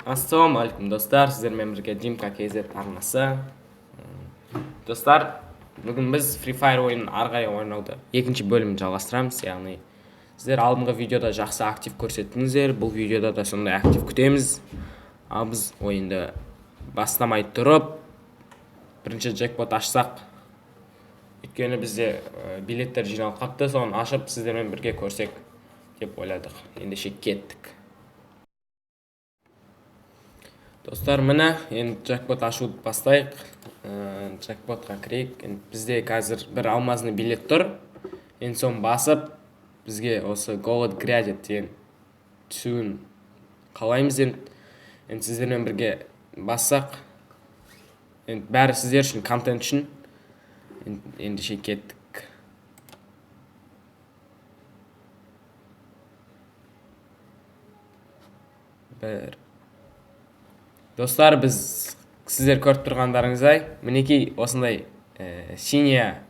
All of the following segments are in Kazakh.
Ассалаумағалейкум достар, сіздермен бірге Димка KZ арнасы. Достар, бүгін біз Free Fire ойынын ары қарай ойнауды екінші бөлімін жалғастырамыз. Яғни сіздер алдыңғы видеода жақсы актив көрсеттіңіздер, бұл видеода да сондай актив күтеміз. Ал біз ойынды бастамай тұрып бірінші джекпот ашсақ, өйткені бізде билеттер жиналып қапты, соны ашып сіздермен бірге көрсек деп ойладық. Ендеше кеттік. Достар, міне, енді джекпот ашуды бастайық. Джекпотқа кірейік. Бізде қазір бір алмазный билет тұр. Енді соны басып, бізге осы Gold Graded деген түсуін қалаймыз. Енді сіздермен бірге бассақ, енді бәрі сіздер үшін, контент үшін. Ендеше кеттік. Достар, біз сіздер көріп тұрғандарыңыздай, мінекей осындай синяя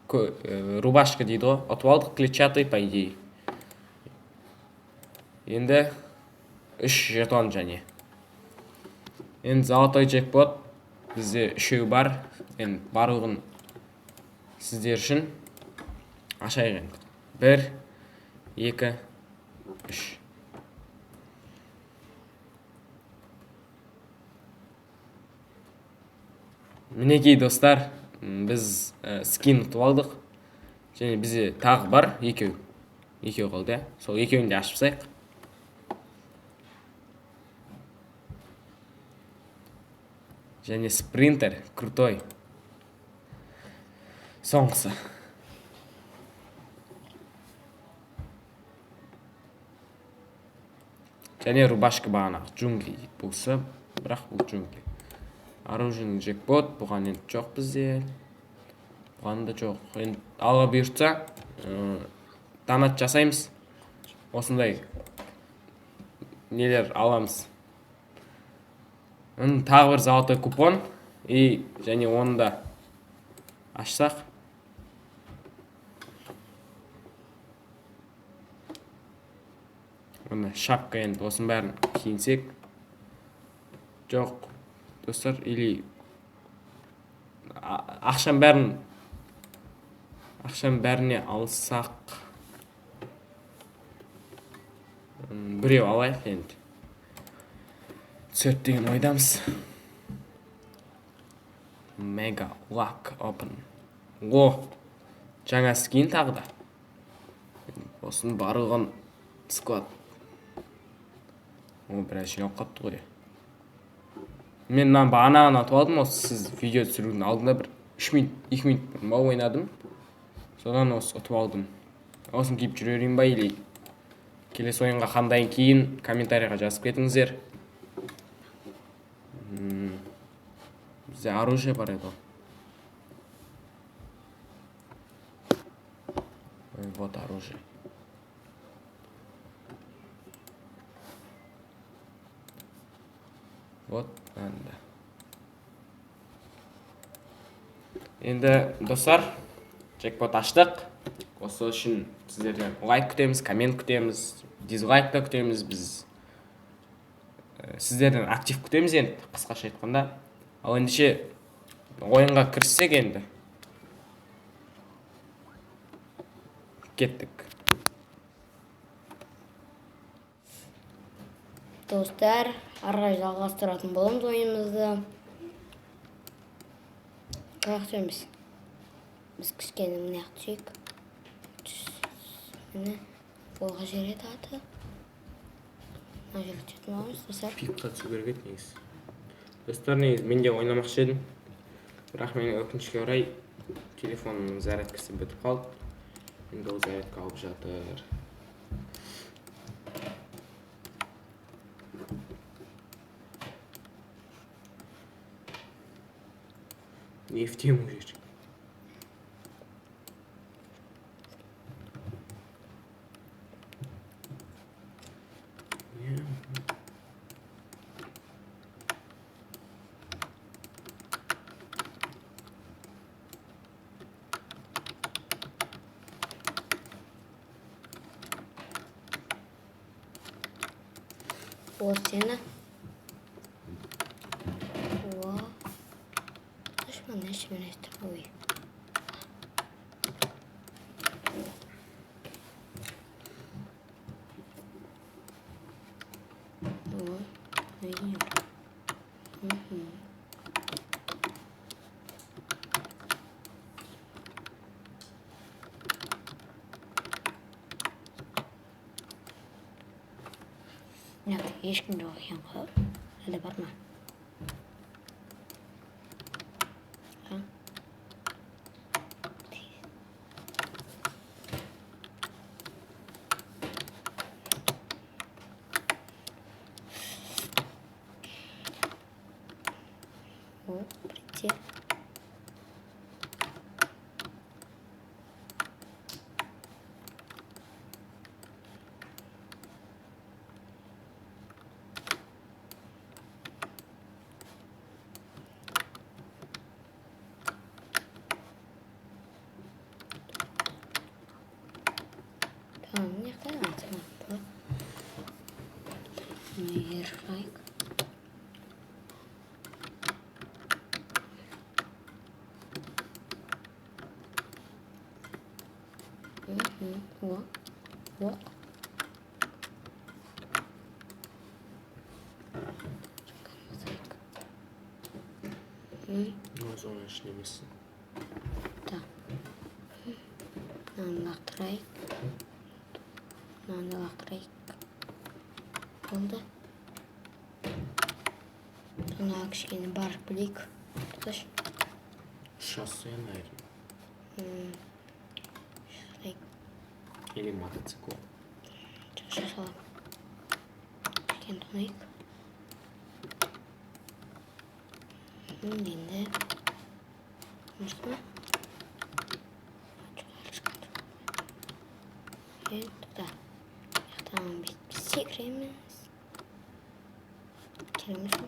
рубашка дейді ғой, ұтып алдық, клетчатый, по идее. Енді 3 жетон және. Енді золотой джекпот бізде 3 бар. Енді барлығын сіздер үшін ашайық енді. 1, 2, 3. Мінекей достар, біз скин ұтып алдық. Және бізде тағы бар, екеу қалды. Сол екеуін де ашып сайық. Және спринтер, крутой. Соңғысы. Және рубашка бағанағы джунгли болса, бірақ бұл джунгли. Оружейный джекпот, бұған енді жоқ бізде. Бұған да жоқ. Енді алға бұйыртса, донат жасаймыз. Осындай нелер аламыз. Тағы бір золотой купон. Және оны да ашсақ. Шапка енді осын бәрін киінсек. Жоқ. Достар, или ақшам бәріне алсақ, біреу алайық енді. Түсет деген ойдамыз. Mega Lock Open. Жаңа скин тағы да. Осын барылған склад. Біраз жинап қапты ғой. Мен бағана атып алдым, осы сіз видео түсірудің алдында бір 2 минут бұрын ойнадым. Содан осы ұтып алдым. Осын киіп жүререйін ба, или келесі ойынға қандай кейін комментарийға жазып кетіңіздер. Бізде оружие бар еді. Вот оружие. Вот, анда. Енді, достар, джекпот аштық. Осы үшін сіздерден лайк күтеміз, коммент күтеміз, дизлайк та күтеміз. Біз сіздерден актив күтеміз енді, қысқаша айтқанда. Ал ендеше ойынға кіріссек енді. Кеттік. Достар, арай жалғастыратын боламыз ойымызды. Қаяқ түсеміз. Біз кішкені мұнаяқ түсейік. Міне, болға жерет аты. Мына жерет жетім аламыз, достар. Пикқа түсу керек еді негізі. Достар, негізі мен де ойнамақшы едім. Бірақ менің өкінішке орай телефонымның зарядкасы бітіп қалды. Енді ол зарядка алып жатыр. Не в тему речь. Вот сені. семейство. Ой. Ой. Ой. Мгм. Нет, ешкім жоқ екен ғой. Әлі бар ма? А? О, прийти. Мне кажется, вот. Наверхайк. О. О. Өзі оңай işlemesi. Да. Мынаны лақтырайық. Мынаны лақтырайық. Болды. Мына кішкене барып білейік. Тұташ. Шоссе, наверное. Шырайық. Или мотоцикл. Шаша салам. Кішкене тонайық. Енді. Можно? Енді туда. Яқтан біз секіреміз. Келеміз бі?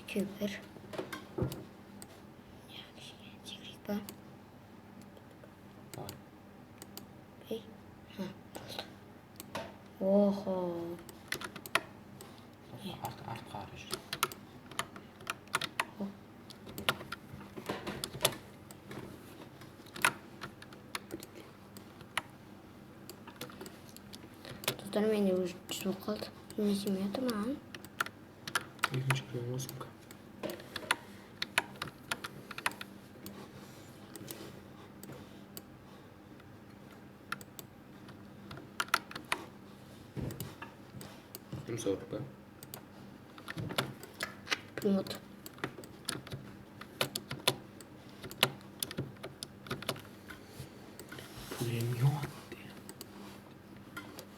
Екеу бір. Секірейік ба? Давай. Бей. Охо. Артқа қарай жүр. Достар, менде уже жүз қалды. Не семьяты маған? Екінші күрен осынка. Жұмсауыр ба? Пулемет. Пулемет.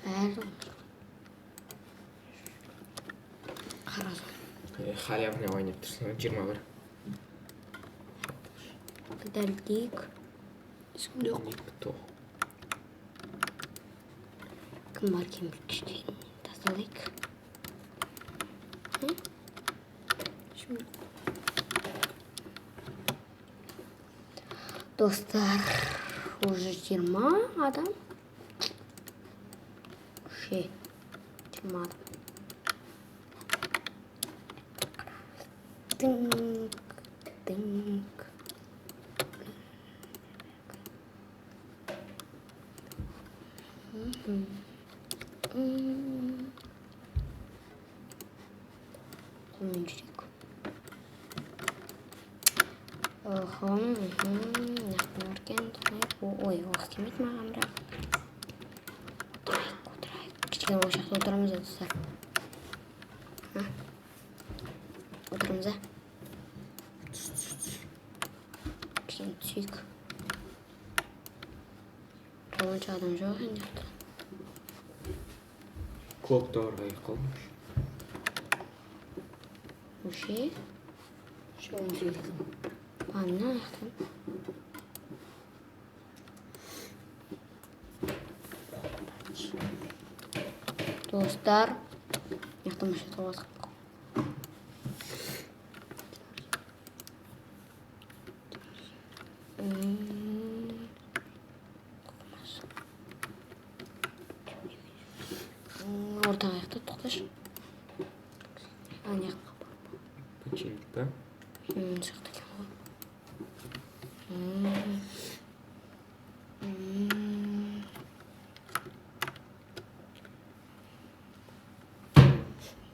Әрі. Қаразым. Халявный ойнап тұрсың, 21. Дәлдейік. Сундуқ. Никто. Кім бар кем кішкене тазалайық. Достар, уже 20 адам. Уже 20 адам. Тынк, тынк. Қолмен жүрейік. Нақтын өрген тұрайық. Ой, оқ келмейді маған бірақ. Отырайық. Кішкене ол жақта отырамыз, достар. Отырамыз, а? Кішкене түсейік. Онша адам жоқ екен жақта. Клок тауырға қалмыш. Уже? Что он делает? Понятно. Достар. Яқтан машет қоғасық. Ортаға яқты тоқташ. Ана яққа. Починить, да? Шықты екен ғой.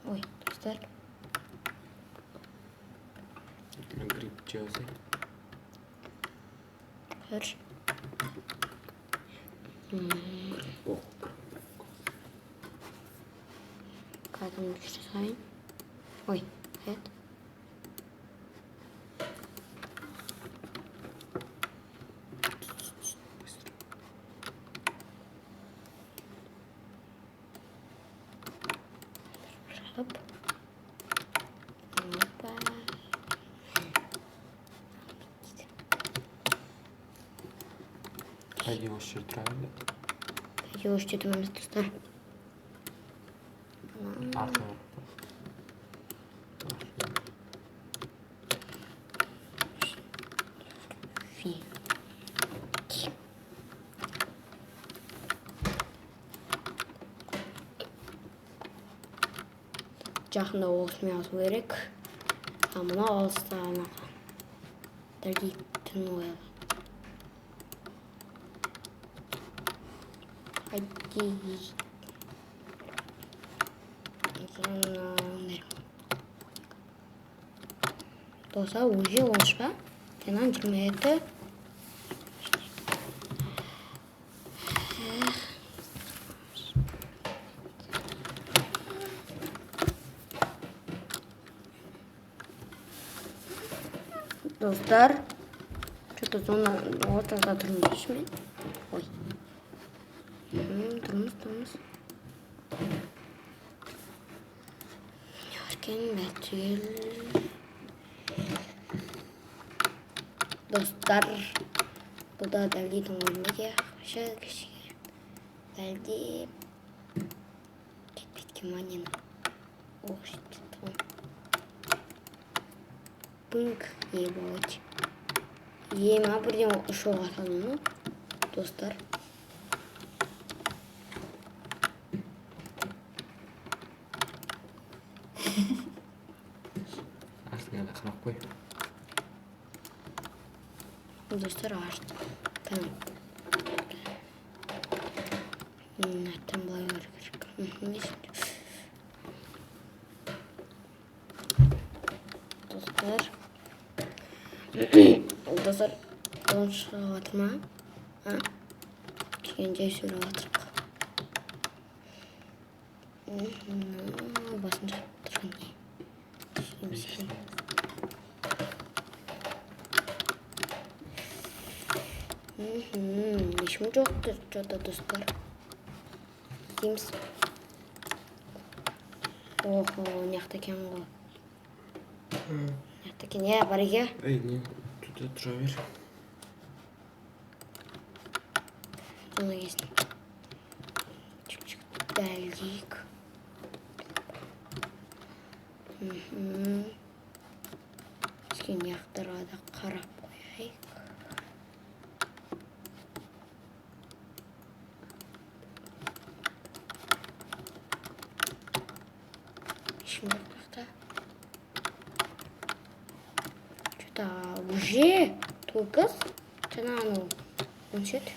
Ой, достар. Гриб жазы. Бір. Кәдімгі кіші сайын. Ой, қайт. Шығып. Опа. Қайде осы жер тұра берді? Қайде осы жерде тұрмыз, достар. Артына. Фи. Жақында осымен ату керек. Мына алыста анаға. Дәлдейтін ойылы. Қайде. Доса уже оншпа. Тенан 27. Достар, что-то зона ортада тұрмыз мен. Ой. Тұрмыз. Еркен бәтел. Достар, бұда дәлдейдің ойынбеге қаша кішіге. Дәлдей. Кетпеткен манен. Оқ жетпетті ғой. Пынк ебать. Ема бірден ұшуға аталыны. Достар. Артыңа да қарап қой. Достар ашты. Tamam. Nereden bağır kırık. Dostlar. Dostlar. Konuşuğa atma. Ha? Kence süre atırıq. Basınca durun. Şimdi. İşim жоқтыр, жода достар. Дейміз. Охо, неқта екен ғой. Неқта екен, бар еке. Не, тут тұра бер. Соны кесін. Чүк-чүк дәлдейік. Бізге неқтарға да қарап қояйық. Что-то уже тугыз. Жаңа анау 17.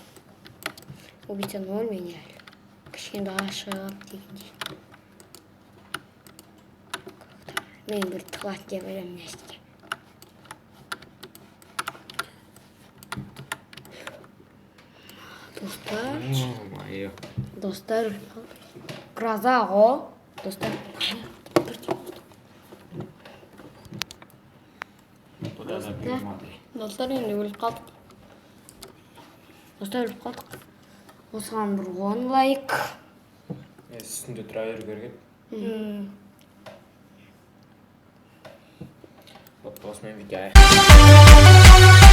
Убийца 0 меняли. Кішкенді ашып дегендей. Мен бір тылат деп ойлаймын нәске. Достар. Майы. Достар. Гроза ғой. Достар. Достар енді өліп қалдық. Достар өліп қалдық. Осыған бір 10 лайк. Үстінде тұра беру керек. Осымен видео аяқтаймыз.